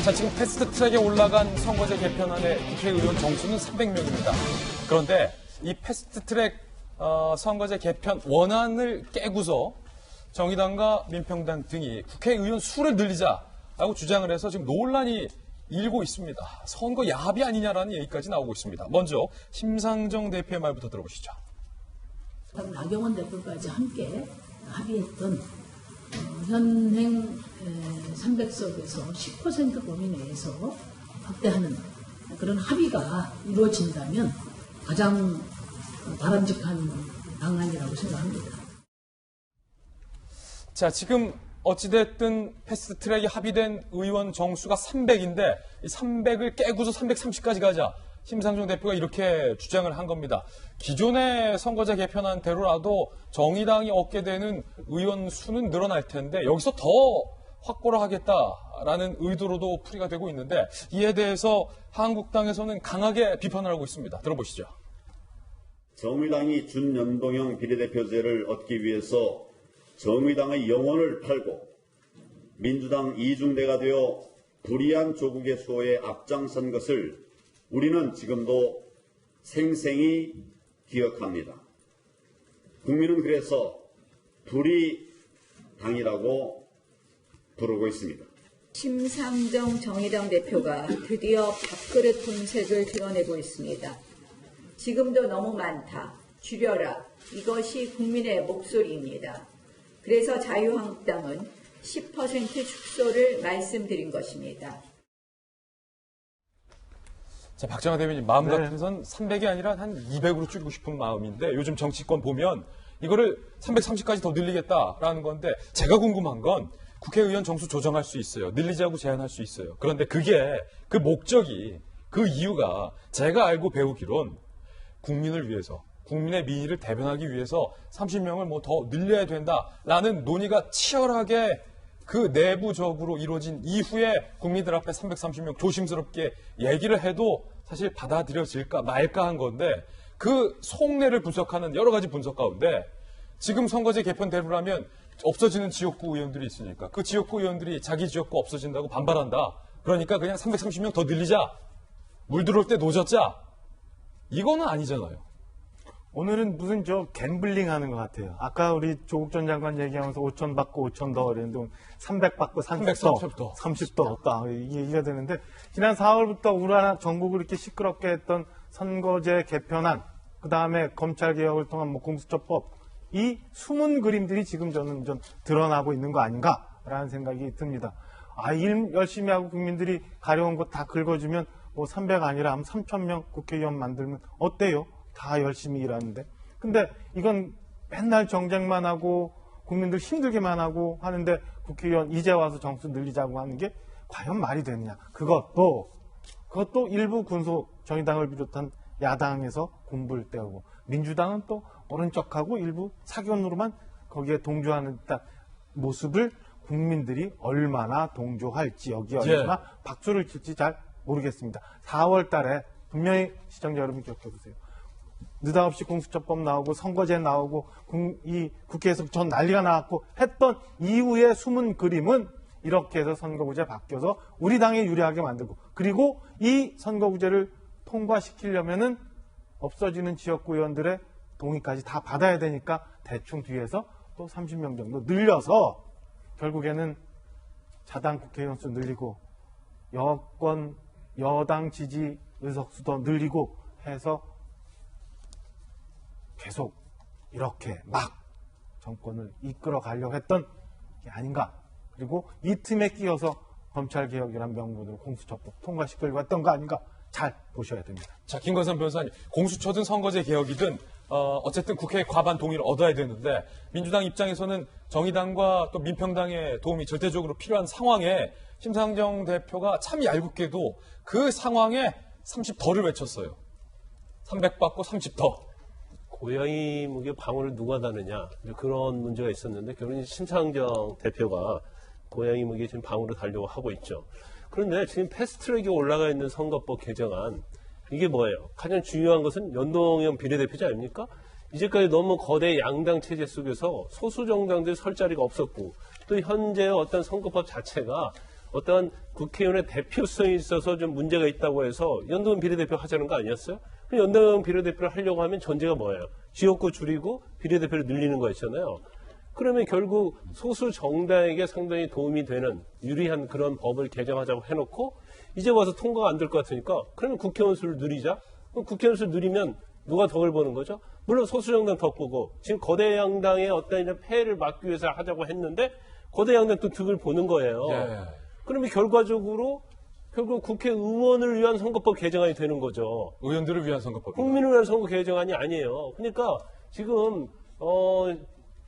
자, 지금 패스트트랙에 올라간 선거제 개편안의 국회의원 정수는 300명입니다. 그런데 이 패스트트랙 선거제 개편 원안을 깨고서 정의당과 민평당 등이 국회의원 수를 늘리자라고 주장을 해서 지금 논란이 일고 있습니다. 선거 야합이 아니냐라는 얘기까지 나오고 있습니다. 먼저 심상정 대표의 말부터 들어보시죠. 나경원 대표까지 함께 합의했던 현행 300석에서 10% 범위 내에서 확대하는 그런 합의가 이루어진다면 가장 바람직한 방안이라고 생각합니다. 자, 지금 어찌됐든 패스트트랙에 합의된 의원 정수가 300인데 이 300을 깨고서 330까지 가자. 심상정 대표가 이렇게 주장을 한 겁니다. 기존의 선거제 개편안대로라도 정의당이 얻게 되는 의원 수는 늘어날 텐데 여기서 더 확보를 하겠다라는 의도로도 풀이가 되고 있는데 이에 대해서 한국당에서는 강하게 비판을 하고 있습니다. 들어보시죠. 정의당이 준연동형 비례대표제를 얻기 위해서 정의당의 영혼을 팔고 민주당 이중대가 되어 불이한 조국의 수호에 앞장선 것을 우리는 지금도 생생히 기억합니다. 국민은 그래서 불이당이라고 부르고 있습니다. 심상정 정의당 대표가 드디어 밥그릇 본색을 드러내고 있습니다. 지금도 너무 많다. 줄여라. 이것이 국민의 목소리입니다. 그래서 자유한국당은 10% 축소를 말씀드린 것입니다. 자, 박정아 대변인 마음 같아선 300이 아니라 한 200으로 줄이고 싶은 마음인데 요즘 정치권 보면 이거를 330까지 더 늘리겠다라는 건데 제가 궁금한 건 국회의원 정수 조정할 수 있어요. 늘리자고 제안할 수 있어요. 그런데 그게 그 목적이 그 이유가 제가 알고 배우기론 국민을 위해서 국민의 민의를 대변하기 위해서 30명을 뭐 더 늘려야 된다라는 논의가 치열하게 그 내부적으로 이루어진 이후에 국민들 앞에 330명 조심스럽게 얘기를 해도 사실 받아들여질까 말까 한 건데 그 속내를 분석하는 여러 가지 분석 가운데 지금 선거제 개편대로라면 없어지는 지역구 의원들이 있으니까 그 지역구 의원들이 자기 지역구 없어진다고 반발한다. 그러니까 그냥 330명 더 늘리자. 물 들어올 때 노젓자. 이거는 아니잖아요. 오늘은 무슨 갬블링 하는 것 같아요. 아까 우리 조국 전 장관 얘기하면서 5천 받고 5천 더 그랬는데 300 받고 30 더 얻다. 이게 얘기가 되는데 지난 4월부터 우리나라 전국을 이렇게 시끄럽게 했던 선거제 개편안, 그 다음에 검찰 개혁을 통한 공수처법, 이 숨은 그림들이 지금 저는 좀 드러나고 있는 거 아닌가라는 생각이 듭니다. 일 열심히 하고 국민들이 가려운 거 다 긁어주면 300 아니라 3,000명 국회의원 만들면 어때요? 다 열심히 일하는데. 근데 이건 맨날 정쟁만 하고 국민들 힘들게만 하고 하는데 국회의원 이제 와서 정수 늘리자고 하는 게 과연 말이 되느냐. 그것도 일부 군소 정의당을 비롯한 야당에서 공부를 때우고 민주당은 또 모른 척하고 일부 사견으로만 거기에 동조하는 듯한 모습을 국민들이 얼마나 동조할지 여기에 얼마나 박수를 칠지 잘 모르겠습니다. 4월 달에 분명히 시청자 여러분 기억해 보세요. 느닷없이 공수처법 나오고 선거제 나오고 이 국회에서 전 난리가 나왔고 했던 이후의 숨은 그림은 이렇게 해서 선거구제 바뀌어서 우리 당에 유리하게 만들고 그리고 이 선거구제를 통과시키려면은 없어지는 지역구 의원들의 동의까지 다 받아야 되니까 대충 뒤에서 또 30명 정도 늘려서 결국에는 자당 국회의원 수 늘리고 여당 지지 의석수도 늘리고 해서 계속 이렇게 막 정권을 이끌어 가려고 했던 게 아닌가. 그리고 이 틈에 끼어서 검찰개혁이란 명분으로 공수처법 통과시키려고 했던 거 아닌가. 잘 보셔야 됩니다. 자, 김건선 변호사님, 공수처든 선거제 개혁이든 어쨌든 국회의 과반 동의를 얻어야 되는데 민주당 입장에서는 정의당과 또 민평당의 도움이 절대적으로 필요한 상황에 심상정 대표가 참 얄궂게도 그 상황에 30더를 외쳤어요. 300 받고 30 더. 고양이 무게 방울을 누가 다느냐 그런 문제가 있었는데 결국은 심상정 대표가 고양이 무게 지금 방울을 달려고 하고 있죠. 그런데 지금 패스트트랙에 올라가 있는 선거법 개정안 이게 뭐예요? 가장 중요한 것은 연동형 비례대표제 아닙니까? 이제까지 너무 거대 양당 체제 속에서 소수 정당들 설 자리가 없었고 또 현재의 어떤 선거법 자체가 어떠한 국회의원의 대표성이 있어서 좀 문제가 있다고 해서 연동형 비례대표 하자는 거 아니었어요? 그럼 연동형 비례대표를 하려고 하면 전제가 뭐예요? 지역구 줄이고 비례대표를 늘리는 거였잖아요. 그러면 결국 소수 정당에게 상당히 도움이 되는 유리한 그런 법을 개정하자고 해놓고 이제 와서 통과가 안 될 것 같으니까 그러면 국회의원 수를 늘리자. 그럼 국회의원 수를 늘리면 누가 덕을 보는 거죠? 물론 소수 정당 덕 보고 지금 거대 양당의 어떤 이런 폐해를 막기 위해서 하자고 했는데 거대 양당 또 득을 보는 거예요. 예. 그러면 결과적으로 결국 국회의원을 위한 선거법 개정안이 되는 거죠. 의원들을 위한 선거법. 국민을 위한 선거 개정안이 아니에요. 그러니까 지금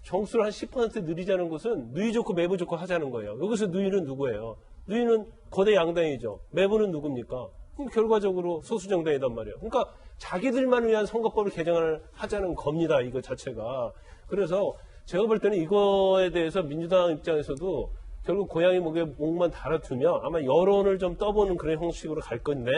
정수를 한 10% 늘리자는 것은 누이 좋고 매부 좋고 하자는 거예요. 여기서 누이는 누구예요? 누이는 거대 양당이죠. 매부는 누굽니까? 그럼 결과적으로 소수 정당이단 말이에요. 그러니까 자기들만 위한 선거법을 개정을 하자는 겁니다. 이거 자체가. 그래서 제가 볼 때는 이거에 대해서 민주당 입장에서도 결국 고양이 목만 달아두면 아마 여론을 좀 떠보는 그런 형식으로 갈 건데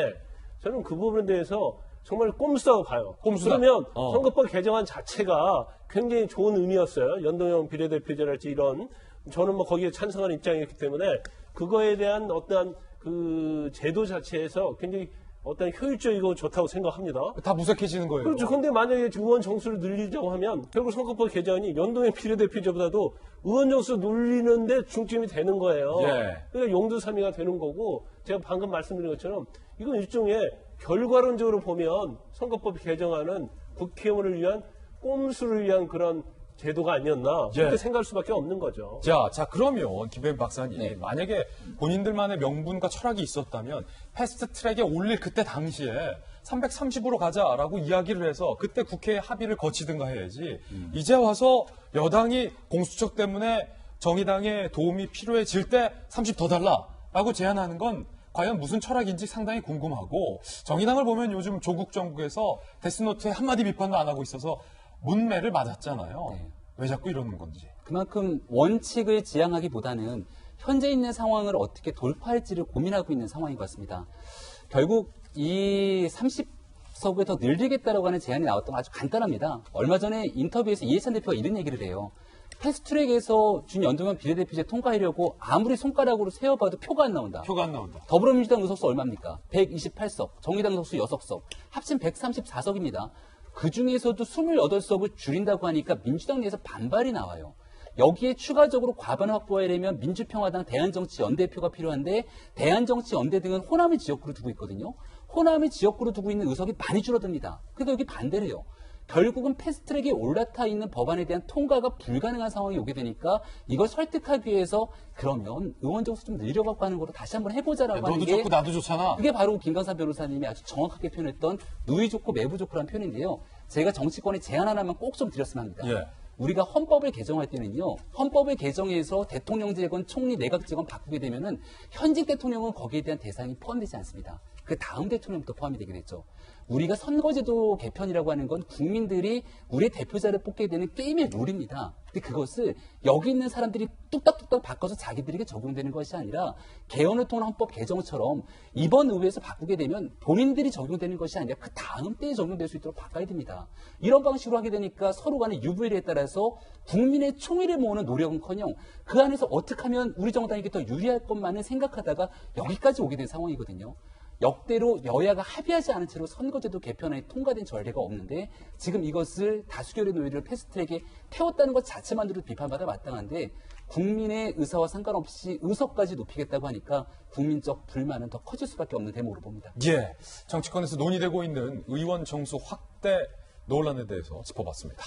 저는 그 부분에 대해서 정말 꼼수라고 봐요. 꼼수다. 그러면 선거법 개정안 자체가 굉장히 좋은 의미였어요. 연동형 비례대표제랄지 이런 저는 뭐 거기에 찬성하는 입장이었기 때문에 그거에 대한 어떠한 그 제도 자체에서 굉장히 어떤 효율적이고 좋다고 생각합니다. 다 무색해지는 거예요. 그렇죠. 근데 만약에 의원 정수를 늘리자고 하면 결국 선거법 개정안이 연동형 비례대표제보다도 의원 정수 늘리는데 중점이 되는 거예요. 예. 그러니까 용두사미가 되는 거고 제가 방금 말씀드린 것처럼 이건 일종의 결과론적으로 보면 선거법 개정안은 국회의원을 위한 꼼수를 위한 그런 제도가 아니었나 그렇게 예. 생각할 수밖에 없는 거죠. 자, 그러면 김배우 박사님, 만약에 본인들만의 명분과 철학이 있었다면 패스트 트랙에 올릴 그때 당시에 330으로 가자라고 이야기를 해서 그때 국회에 합의를 거치든가 해야지. 이제 와서 여당이 공수처 때문에 정의당의 도움이 필요해질 때 30 더 달라라고 제안하는 건 과연 무슨 철학인지 상당히 궁금하고 정의당을 보면 요즘 조국 정부에서 데스노트에 한마디 비판도 안 하고 있어서 문매를 맞았잖아요. 네. 왜 자꾸 이러는 건지. 그만큼 원칙을 지향하기보다는 현재 있는 상황을 어떻게 돌파할지를 고민하고 있는 상황인 것 같습니다. 결국 이 30석을 더 늘리겠다라고 하는 제안이 나왔던 건 아주 간단합니다. 얼마 전에 인터뷰에서 이해찬 대표가 이런 얘기를 해요. 패스트트랙에서 준연동형 비례대표제 통과하려고 아무리 손가락으로 세어봐도 표가 안 나온다. 표가 안 나온다. 더불어민주당 의석수 얼마입니까? 128석, 정의당 의석수 6석, 합친 134석입니다. 그중에서도 28석을 줄인다고 하니까 민주당 내에서 반발이 나와요. 여기에 추가적으로 과반을 확보하려면 민주평화당 대한정치연대표가 필요한데 대한정치연대 등은 호남을 지역구로 두고 있거든요. 호남을 지역구로 두고 있는 의석이 많이 줄어듭니다. 그러니까 여기 반대를 해요. 결국은 패스트트랙에 올라타 있는 법안에 대한 통과가 불가능한 상황이 오게 되니까 이걸 설득하기 위해서 그러면 의원 정수 좀 늘려갖고 하는 거로 다시 한번 해보자라고 하는 너도 게 좋고 나도 좋잖아. 그게 바로 김광삼 변호사님이 아주 정확하게 표현했던 누이 좋고 매부 좋고라는 표현인데요. 제가 정치권에 제안 하나만 꼭 좀 드렸으면 합니다. 예. 우리가 헌법을 개정할 때는요. 헌법을 개정해서 대통령제건 총리 내각제건 바꾸게 되면은 현직 대통령은 거기에 대한 대상이 포함되지 않습니다. 그 다음 대통령부터 포함이 되게 됐죠. 우리가 선거제도 개편이라고 하는 건 국민들이 우리의 대표자를 뽑게 되는 게임의 룰입니다. 근데 그것을 여기 있는 사람들이 뚝딱뚝딱 바꿔서 자기들에게 적용되는 것이 아니라 개헌을 통한 헌법 개정처럼 이번 의회에서 바꾸게 되면 본인들이 적용되는 것이 아니라 그 다음 때에 적용될 수 있도록 바꿔야 됩니다. 이런 방식으로 하게 되니까 서로 간의 유불리에 따라서 국민의 총의를 모으는 노력은커녕 그 안에서 어떻게 하면 우리 정당에게 더 유리할 것만을 생각하다가 여기까지 오게 된 상황이거든요. 역대로 여야가 합의하지 않은 채로 선거제도 개편안이 통과된 전례가 없는데 지금 이것을 다수결의 논의를 패스트트랙에 태웠다는 것 자체만으로도 비판받아 마땅한데 국민의 의사와 상관없이 의석까지 높이겠다고 하니까 국민적 불만은 더 커질 수밖에 없는 대목으로 봅니다. 예. 정치권에서 논의되고 있는 의원 정수 확대 논란에 대해서 짚어봤습니다.